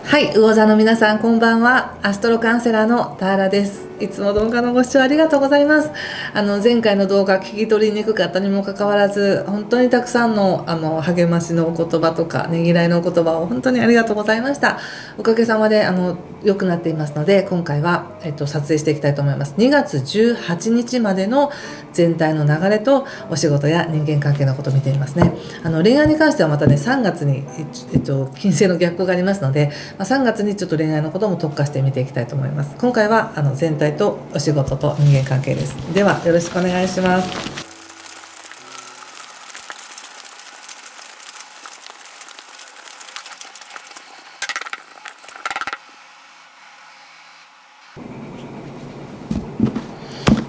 はい、魚座の皆さんこんばんは。アストロカウンセラーのターラです。いつも動画のご視聴ありがとうございます。前回の動画聞き取りにくかったにもかかわらず、本当にたくさんの励ましのお言葉とかねぎらいのお言葉を本当にありがとうございました。おかげさまで良くなっていますので、今回は撮影していきたいと思います。2月18日までの全体の流れとお仕事や人間関係のことを見ていますね。恋愛に関してはまたね3月に金星の逆行がありますので、3月にちょっと恋愛のことも特化して見ていきたいと思います。今回は全体とお仕事と人間関係です。ではよろしくお願いします。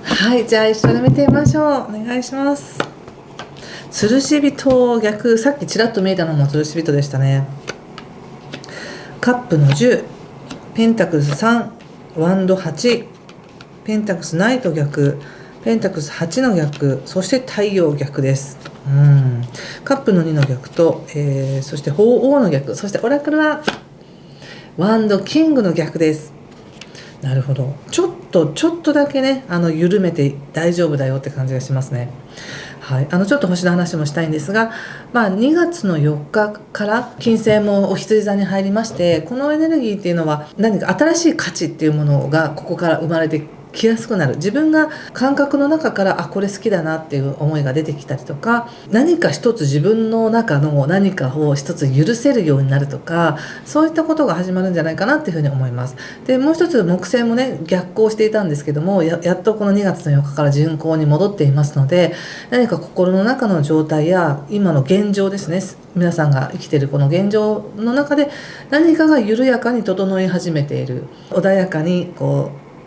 はい、じゃあ一緒に見てみましょう。お願いします。吊るし人逆、さっきちらっと見えたのも吊るし人でしたね。カップの10、ペンタクルス3、ワンド8、ペンタクルスナイト逆、ペンタクルス8の逆、そして太陽逆です。カップの2の逆と、そして鳳凰の逆、そしてオラクルはワンドキングの逆です。なるほど。ちょっとだけね緩めて大丈夫だよって感じがしますね。はい、ちょっと星の話もしたいんですが、2月の4日から金星もお羊座に入りまして、このエネルギーっていうのは何か新しい価値っていうものがここから生まれてきやすくなる。自分が感覚の中からこれ好きだなっていう思いが出てきたりとか、何か一つ自分の中の何かを一つ許せるようになるとか、そういったことが始まるんじゃないかなっていうふうに思います。でもう一つ木星もね逆行していたんですけども、やっとこの2月の4日から順行に戻っていますので、何か心の中の状態や今の現状ですね、皆さんが生きているこの現状の中で何かが緩やかに整い始めている、穏やかに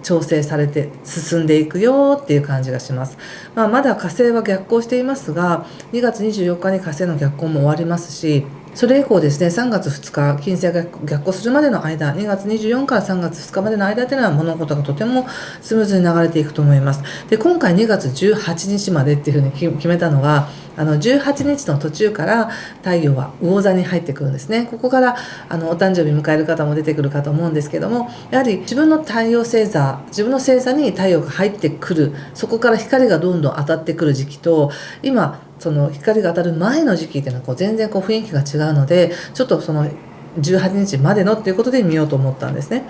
調整されて進んでいくよっていう感じがします。まだ火星は逆行していますが、2月24日に火星の逆行も終わりますし、それ以降ですね、3月2日金星が逆行するまでの間、2月24から3月2日までの間というのは物事がとてもスムーズに流れていくと思います。で、今回2月18日までっていうふうに決めたのが、18日の途中から太陽は魚座に入ってくるんですね。ここからお誕生日迎える方も出てくるかと思うんですけども、やはり自分の太陽星座、自分の星座に太陽が入ってくる、そこから光がどんどん当たってくる時期と、今その光が当たる前の時期っていうのは全然雰囲気が違うので、ちょっとその18日までのっていうことで見ようと思ったんですね。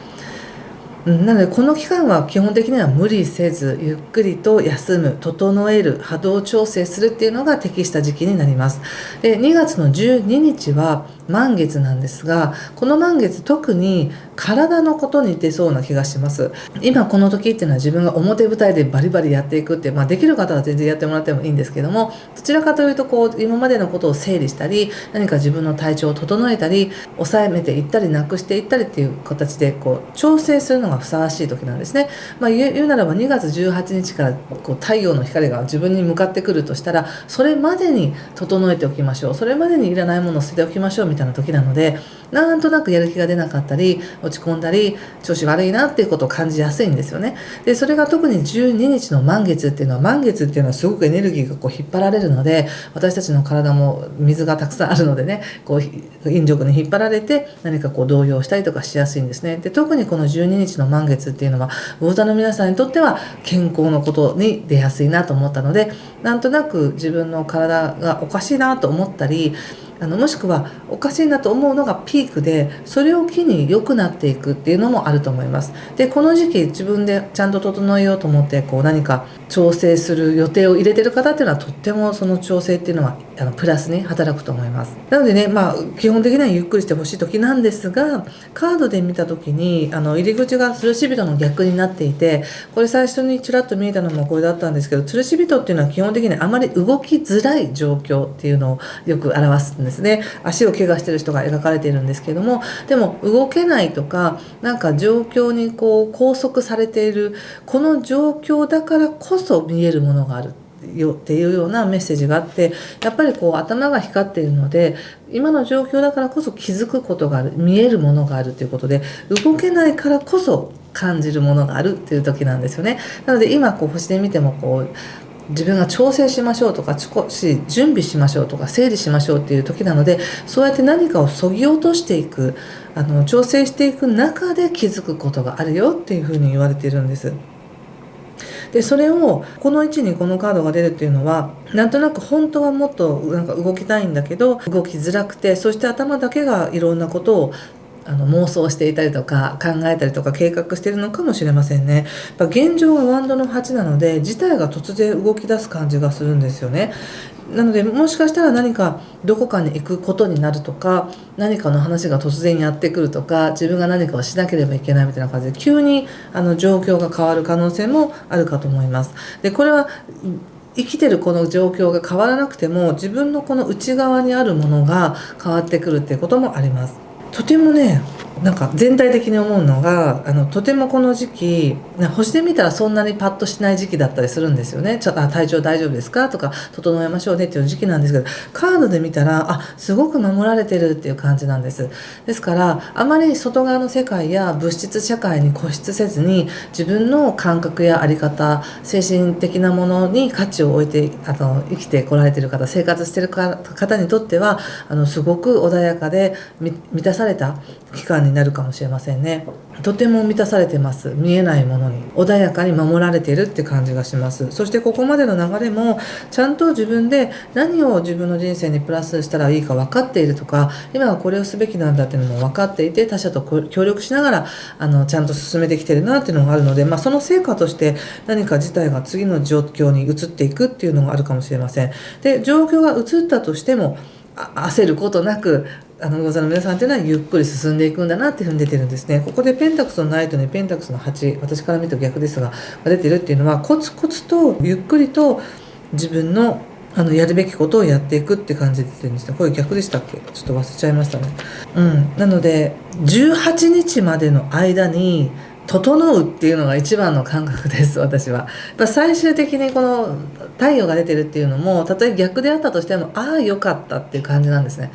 なのでこの期間は基本的には無理せずゆっくりと休む、整える、波動調整するっていうのが適した時期になります。で、2月の12日は満月なんですが、この満月特に体のことに出そうな気がします。今この時っていうのは自分が表舞台でバリバリやっていくって、できる方は全然やってもらってもいいんですけども、どちらかというと今までのことを整理したり、何か自分の体調を整えたり、抑えていったりなくしていったりっていう形で調整するのがふさわしい時なんですね。言うならば2月18日から太陽の光が自分に向かってくるとしたら、それまでに整えておきましょう、それまでにいらないものを捨てておきましょうみたいな時なので、なんとなくやる気が出なかったり落ち込んだり調子悪いなっていうことを感じやすいんですよね。で、それが特に12日の満月っていうのは、満月っていうのはすごくエネルギーが引っ張られるので、私たちの体も水がたくさんあるのでね、引力に引っ張られて何か動揺したりとかしやすいんですね。で、特にこの12日の満月っていうのは魚座の皆さんにとっては健康のことに出やすいなと思ったので、なんとなく自分の体がおかしいなと思ったり、もしくはおかしいなと思うのがピークで、それを機に良くなっていくっていうのもあると思います。で、この時期自分でちゃんと整えようと思って何か調整する予定を入れてる方っていうのは、とってもその調整っていうのはプラスに働くと思います。なのでね、基本的にはゆっくりしてほしい時なんですが、カードで見た時に入り口が吊るし人の逆になっていて、これ最初にちらっと見えたのもこれだったんですけど、吊るし人っていうのは基本的にあまり動きづらい状況っていうのをよく表すんですね。足を怪我してる人が描かれているんですけども、でも動けないとか、なんか状況に拘束されている、この状況だからこそ見えるものがあるよっていうようなメッセージがあって、やっぱり頭が光っているので、今の状況だからこそ気づくことがある、見えるものがあるということで、動けないからこそ感じるものがあるっていう時なんですよね。なので今星で見ても自分が調整しましょうとか、少し準備しましょうとか、整理しましょうっていう時なので、そうやって何かを削ぎ落としていく、調整していく中で気づくことがあるよっていうふうに言われているんです。でそれをこの位置にこのカードが出るっていうのは、なんとなく本当はもっとなんか動きたいんだけど動きづらくて、そして頭だけがいろんなことを妄想していたりとか考えたりとか計画しているのかもしれませんね。やっぱ現状はワンドの8なので、事態が突然動き出す感じがするんですよね。なのでもしかしたら何かどこかに行くことになるとか、何かの話が突然やってくるとか、自分が何かをしなければいけないみたいな感じで急に状況が変わる可能性もあるかと思います。でこれは生きてるこの状況が変わらなくても、自分のこの内側にあるものが変わってくるっていうこともあります。とてもね、なんか全体的に思うのがとてもこの時期星で見たらそんなにパッとしない時期だったりするんですよね。ちょっと体調大丈夫ですかとか整えましょうねっていう時期なんですけど、カードで見たらすごく守られてるっていう感じなんです。ですからあまり外側の世界や物質社会に固執せずに、自分の感覚や在り方、精神的なものに価値を置いて生きてこられている方、生活している方にとってはすごく穏やかで満たされた期間になるかもしれませんね。とても満たされてます。見えないものに穏やかに守られているって感じがします。そしてここまでの流れもちゃんと自分で何を自分の人生にプラスしたらいいか分かっているとか、今はこれをすべきなんだっていうのも分かっていて、他者と協力しながらちゃんと進めてきてるなっていうのがあるので、その成果として何か事態が次の状況に移っていくっていうのがあるかもしれません。で状況が移ったとしても焦ることなく魚座の皆さんっていうのはゆっくり進んでいくんだなっていうふうに出てるんですね。ここでペンタクスのナイトにペンタクスの8、私から見ると逆ですが出てるっていうのは、コツコツとゆっくりと自分のやるべきことをやっていくって感じで出てるんですね。これ逆でしたっけ？ちょっと忘れちゃいましたね。なので18日までの間に整うっていうのが一番の感覚です。私はやっぱ最終的にこの太陽が出てるっていうのも、たとえ逆であったとしても良かったっていう感じなんですね。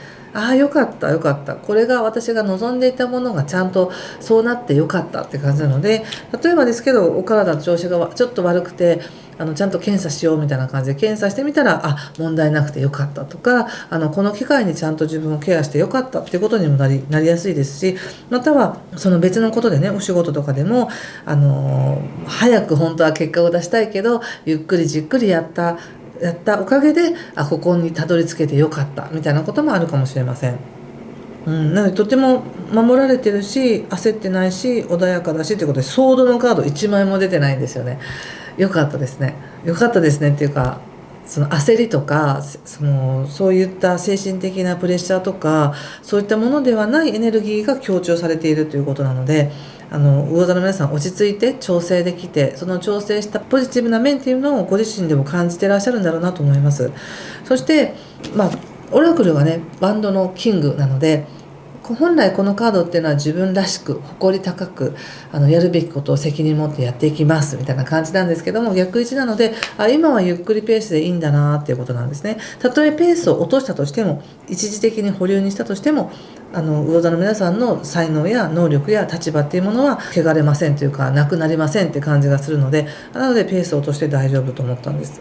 良かった良かった、これが私が望んでいたものがちゃんとそうなって良かったって感じなので、例えばですけどお体の調子がちょっと悪くてちゃんと検査しようみたいな感じで検査してみたら問題なくてよかったとか、この機会にちゃんと自分をケアしてよかったっていうことにもなりやすいですし、またはその別のことでね、お仕事とかでも早く本当は結果を出したいけどゆっくりじっくりやったおかげでここにたどり着けてよかったみたいなこともあるかもしれません。なのでとても守られてるし、焦ってないし穏やかだしということで、ソードのカード1枚も出てないんですよね。よかったですね。よかったですねっていうか、その焦りとかそういった精神的なプレッシャーとかそういったものではないエネルギーが強調されているということなので、魚座の皆さん落ち着いて調整できて、その調整したポジティブな面っていうのをご自身でも感じてらっしゃるんだろうなと思います。そしてオラクルはねバンドのキングなので、本来このカードっていうのは自分らしく誇り高くやるべきことを責任持ってやっていきますみたいな感じなんですけども、逆位置なので今はゆっくりペースでいいんだなっていうことなんですね。たとえペースを落としたとしても、一時的に保留にしたとしても魚座の皆さんの才能や能力や立場っていうものは汚れませんというかなくなりませんって感じがするので、なのでペースを落として大丈夫と思ったんです。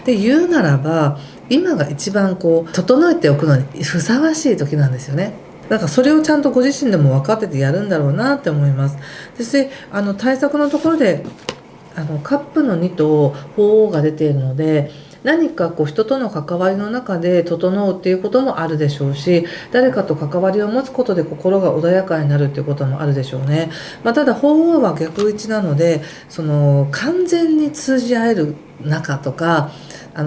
で言うならば今が一番整えておくのにふさわしい時なんですよね。なんかそれをちゃんとご自身でも分かっててやるんだろうなって思います。そして対策のところでカップの2と鳳凰が出ているので、何か人との関わりの中で整うっていうこともあるでしょうし、誰かと関わりを持つことで心が穏やかになるっていうこともあるでしょうね。ただ鳳凰は逆位置なので、完全に通じ合える仲とか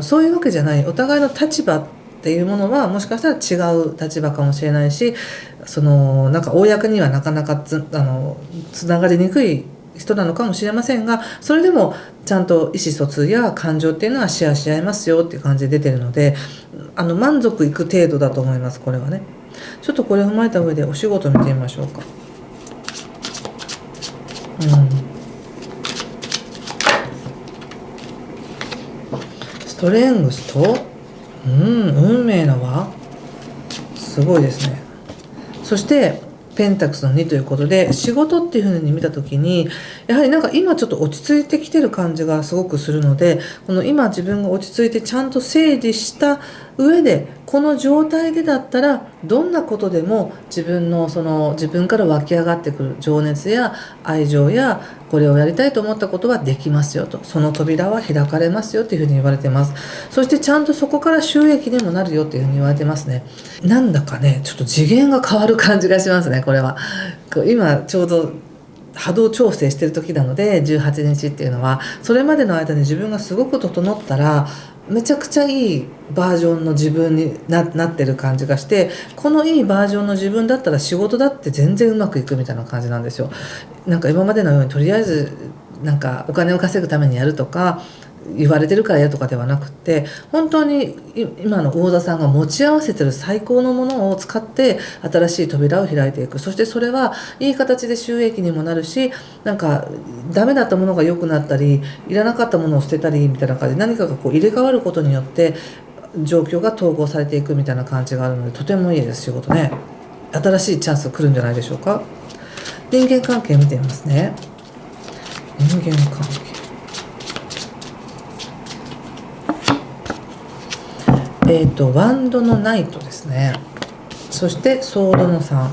そういうわけじゃない、お互いの立場っていうものはもしかしたら違う立場かもしれないし、なんか公にはなかなかつながりにくい人なのかもしれませんが、それでもちゃんと意思疎通や感情っていうのはシェアし合いますよっていう感じで出てるので、満足いく程度だと思います。これはね、ちょっとこれを踏まえた上でお仕事見てみましょうか。ストレングスと運命の輪、すごいですね。そしてペンタクスの2ということで、仕事っていう風に見た時にやはりなんか今ちょっと落ち着いてきてる感じがすごくするので、この今自分が落ち着いてちゃんと整理した上でこの状態でだったらどんなことでも自分から湧き上がってくる情熱や愛情や、これをやりたいと思ったことはできますよと、その扉は開かれますよっていうふうに言われてます。そしてちゃんとそこから収益にもなるよっていうふうに言われてますね。なんだかね、ちょっと次元が変わる感じがしますね、これは。今ちょうど波動調整してる時なので、18日っていうのはそれまでの間に自分がすごく整ったらめちゃくちゃいいバージョンの自分に なってる感じがして、このいいバージョンの自分だったら仕事だって全然うまくいくみたいな感じなんですよ。なんか今までのようにとりあえずなんかお金を稼ぐためにやるとか言われてるからやるとかではなくって、本当に今の大田さんが持ち合わせてる最高のものを使って新しい扉を開いていく。そしてそれはいい形で収益にもなるし、なんかダメだったものが良くなったり、いらなかったものを捨てたりみたいな感じで、何かがこう入れ替わることによって状況が統合されていくみたいな感じがあるので、とてもいいです、仕事ね。新しいチャンス来るんじゃないでしょうか。人間関係見てみますね。人間関係、ワンドのナイトですね。そしてソードの3、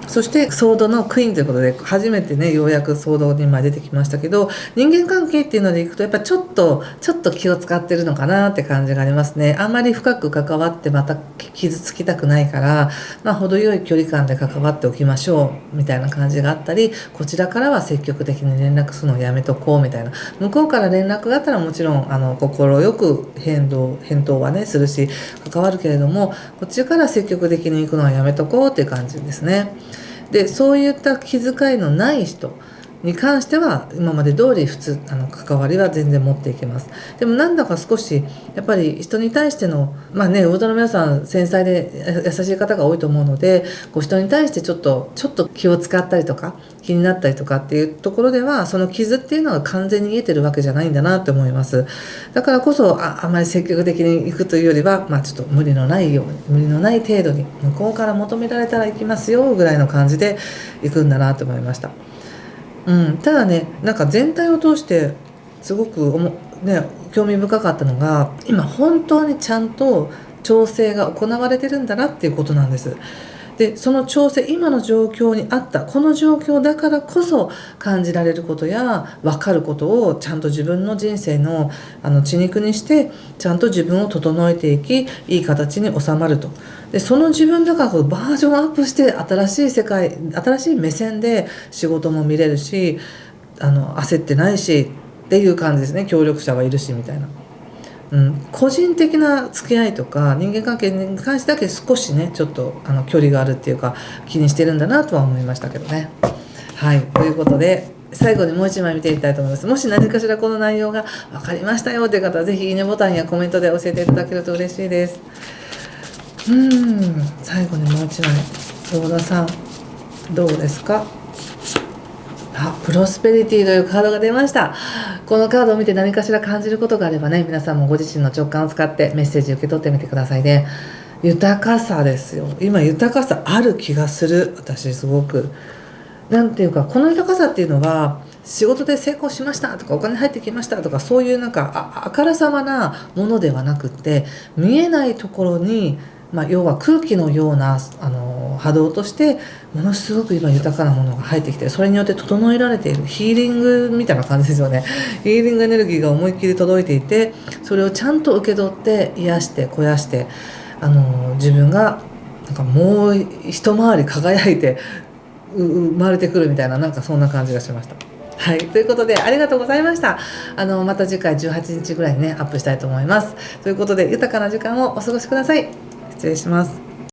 そしてソードのクイーンということで、初めてねようやくソードに出てきましたけど、人間関係っていうのでいくとやっぱちょっと気を使ってるのかなって感じがありますね。あんまり深く関わってまた傷つきたくないから、程よい距離感で関わっておきましょうみたいな感じがあったり、こちらからは積極的に連絡するのをやめとこうみたいな、向こうから連絡があったらもちろん心よく返答はねするし関わるけれども、こっちから積極的に行くのはやめとこうっていう感じですね。でそういった気遣いのない人に関しては今まで通り普通関わりは全然持っていけます。でもなんだか少しやっぱり人に対しての魚田の皆さん繊細で優しい方が多いと思うので、人に対してちょっと気を使ったりとか気になったりとかっていうところでは、その傷っていうのが完全に癒えてるわけじゃないんだなって思います。だからこそあまり積極的に行くというよりは、ちょっと無理のない程度に向こうから求められたら行きますよぐらいの感じで行くんだなと思いました。ただね、なんか全体を通してすごく興味深かったのが、今本当にちゃんと調整が行われてるんだなっていうことなんです。でその調整、今の状況にあったこの状況だからこそ感じられることや分かることをちゃんと自分の人生の血肉にしてちゃんと自分を整えていき、いい形に収まると。でその自分だからバージョンアップして新しい世界、新しい目線で仕事も見れるし、焦ってないしっていう感じですね。協力者はいるしみたいな。個人的な付き合いとか人間関係に関してだけ少しねちょっと距離があるっていうか気にしてるんだなとは思いましたけどね。はい、ということで最後にもう一枚見ていきたいと思います。もし何かしらこの内容が分かりましたよという方はぜひいいねボタンやコメントで教えていただけると嬉しいです。最後にもう一枚、大田さんどうですか。プロスペリティというカードが出ました。このカードを見て何かしら感じることがあればね、皆さんもご自身の直感を使ってメッセージ受け取ってみてくださいね。豊かさですよ。今豊かさある気がする。私すごくなんていうか、この豊かさっていうのは仕事で成功しましたとかお金入ってきましたとか、そういうあからさまなものではなくって、見えないところに要は空気のような波動としてものすごく今豊かなものが入ってきて、それによって整えられているヒーリングみたいな感じですよね。ヒーリングエネルギーが思いっきり届いていて、それをちゃんと受け取って癒して肥やして自分がもう一回り輝いて生まれてくるみたいな、そんな感じがしました。はい、ということでありがとうございました。また次回18日ぐらいにねアップしたいと思います。ということで豊かな時間をお過ごしください。失礼します。